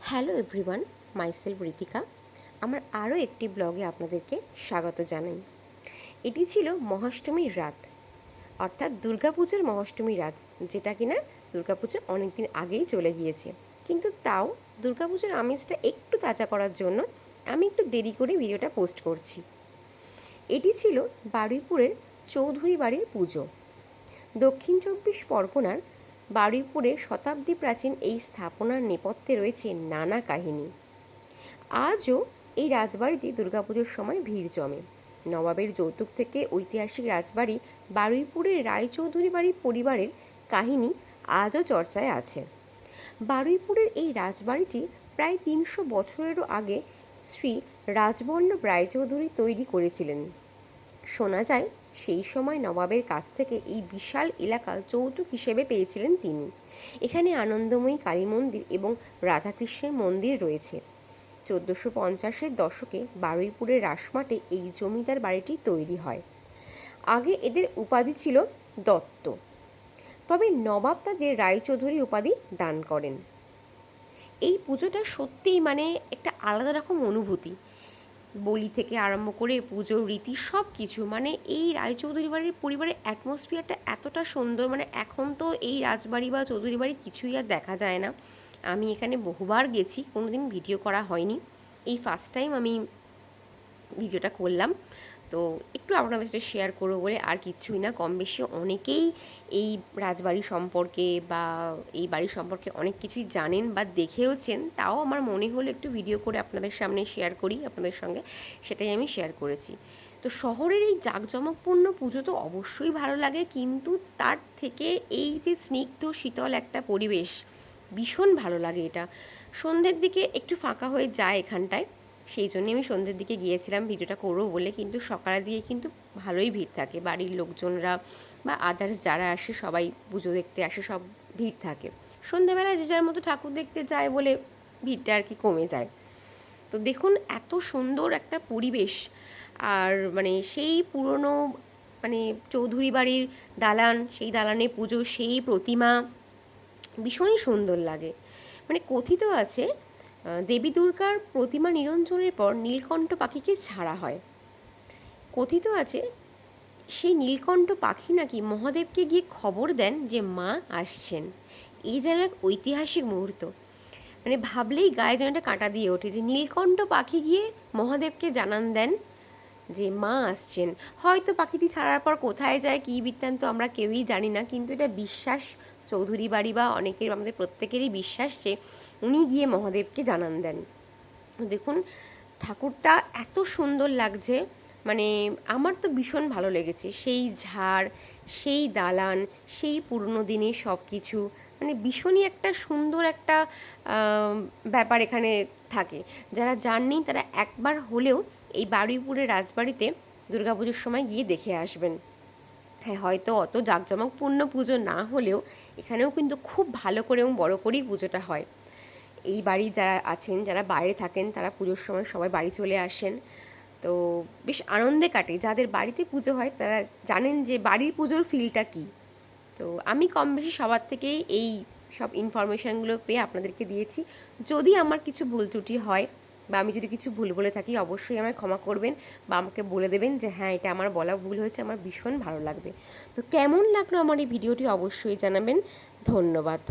Hello everyone, myself Ritika. আমার আরও একটি ব্লগে আপনাদেরকে স্বাগত জানাই। এটি ছিল মহাষ্টমীর রাত, অর্থাৎ দুর্গাপুজোর মহাষ্টমীর রাত, যেটা কিনা দুর্গাপুজো অনেক দিন আগেই চলে গিয়েছে। কিন্তু তাও দুর্গাপুজোর আমেজটা একটু তাজা করার জন্য আমি একটু দেরি করে ভিডিওটা পোস্ট করছি। এটি ছিল বারুইপুরের চৌধুরী বাড়ির পুজো। দক্ষিণ চব্বিশ পরগনার বারুইপুরে শতাব্দী প্রাচীন এই স্থাপনার নেপথ্যে রয়েছে নানা কাহিনী। আজও এই রাজবাড়িতে দুর্গাপুজোর সময় ভিড় জমে। নবাবের যৌতুক থেকে ঐতিহাসিক রাজবাড়ি বারুইপুরের রায়চৌধুরী বাড়ির পরিবারের কাহিনী আজও চর্চায় আছে। বারুইপুরের এই রাজবাড়িটি প্রায় ৩০০ বছরেরও আগে শ্রী রাজবল্লভ রায়চৌধুরী তৈরি করেছিলেন। শোনা যায় সেই সময় নবাবের কাছ থেকে এই বিশাল এলাকা যৌতুক হিসেবে পেয়েছিলেন তিনি। এখানে আনন্দময়ী কালী মন্দির এবং রাধাকৃষ্ণের মন্দির রয়েছে। ১৪৫০-এর দশকে বারুইপুরের রাসমাটে এই জমিদার বাড়িটি তৈরি হয়। আগে এদের উপাধি ছিল দত্ত, তবে নবাব তাদের রায়চৌধুরী উপাধি দান করেন। এই পুজোটা সত্যিই একটা আলাদা রকম অনুভূতি। বলি থেকে আরম্ভ করে পুজোর রীতি সব কিছু, এই রায়চৌধুরী বাড়ির পরিবারের অ্যাটমসফিয়ারটা এতটা সুন্দর। এখন তো এই রাজবাড়ি বা চৌধুরী বাড়ি কিছুই আর দেখা যায় না। আমি এখানে বহুবার গেছি, কোনোদিন ভিডিও করা হয়নি, এই ফার্স্ট টাইম আমি ভিডিওটা করলাম। তো একটু আপনাদের সাথে শেয়ার করবো বলে, আর কিছুই না। কম বেশি অনেকেই এই রাজবাড়ি সম্পর্কে বা এই বাড়ি সম্পর্কে অনেক কিছুই জানেন বা দেখেওছেন, তাও আমার মনে হলো একটু ভিডিও করে আপনাদের সামনে শেয়ার করি আপনাদের সঙ্গে, সেটাই আমি শেয়ার করেছি। তো শহরের এই জাঁকজমকপূর্ণ পুজো তো অবশ্যই ভালো লাগে, কিন্তু তার থেকে এই যে স্নিগ্ধ শীতল একটা পরিবেশ, ভীষণ ভালো লাগে। এটা সন্ধ্যের দিকে একটু ফাঁকা হয়ে যায় এখানটায়, সেই জন্যই আমি সন্ধ্যের দিকে গিয়েছিলাম ভিডিওটা করবো বলে। কিন্তু সকালের দিকে কিন্তু ভালোই ভিড় থাকে, বাড়ির লোকজনরা বা আদার্স যারা আসে সবাই পুজো দেখতে আসে, সব ভিড় থাকে। সন্ধ্যেবেলায় যে যার মতো ঠাকুর দেখতে যায় বলে ভিড়টা আর কি কমে যায়। তো দেখুন এত সুন্দর একটা পরিবেশ, আর সেই পুরনো চৌধুরী বাড়ির দালান, সেই দালানে পুজো, সেই প্রতিমা ভীষণই সুন্দর লাগে। কথিত আছে দেবী দুর্গার প্রতিমা নিরঞ্জনের পর নীলকণ্ঠ পাখিকে ছাড়া হয়। কথিত আছে সেই নীলকণ্ঠ পাখি নাকি মহাদেবকে গিয়ে খবর দেন যে মা আসছেন। এই যেন এক ঐতিহাসিক মুহূর্ত, ভাবলেই গায়ে যেন একটা কাঁটা দিয়ে ওঠে যে নীলকণ্ঠ পাখি গিয়ে মহাদেবকে জানান দেন যে মা আসছেন। হয়তো পাখিটি ছাড়ার পর কোথায় যায়, কী বৃত্তান্ত, আমরা কেউই জানি না, কিন্তু এটা বিশ্বাস চৌধুরী বাড়ি বা অনেকের, আমাদের প্রত্যেকেরই বিশ্বাস যে উনি গিয়ে মহাদেবকে জানান দেন। দেখুন ঠাকুরটা এত সুন্দর লাগছে, আমার তো ভীষণ ভালো লেগেছে। সেই ঝাড়, সেই দালান, সেই পুরনো দিনের সব কিছু, ভীষণই একটা সুন্দর একটা ব্যাপার এখানে থাকে। যারা যাননি তারা একবার হলেও এই বারুইপুরের রাজবাড়িতে দুর্গাপুজোর সময় গিয়ে দেখে আসবেন। হ্যাঁ, হয়তো অত জাঁকজমকপূর্ণ পুজো না হলেও এখানেও কিন্তু খুব ভালো করে এবং বড় করেই পুজোটা হয়। এই বাড়ি যারা আছেন, যারা বাইরে থাকেন, তারা পুজোর সময় সবাই বাড়ি চলে আসেন, তো বেশ আনন্দে কাটে। যাদের বাড়িতে পুজো হয় তারা জানেন যে বাড়ির পুজোর ফিলটা কী। তো আমি কম বেশি সবার থেকেই এই সব ইনফরমেশানগুলো পেয়ে আপনাদেরকে দিয়েছি। যদি আমার কিছু ভুল ত্রুটি হয় বা আমি যদি কিছু ভুল বলে থাকি, অবশ্যই আমায় ক্ষমা করবেন বা আমাকে বলে দেবেন যে হ্যাঁ এটা আমার বলা ভুল হয়েছে। আমার ভীষণ ভালো লাগবে। তো কেমন লাগলো আমার এই ভিডিওটি অবশ্যই জানাবেন। ধন্যবাদ।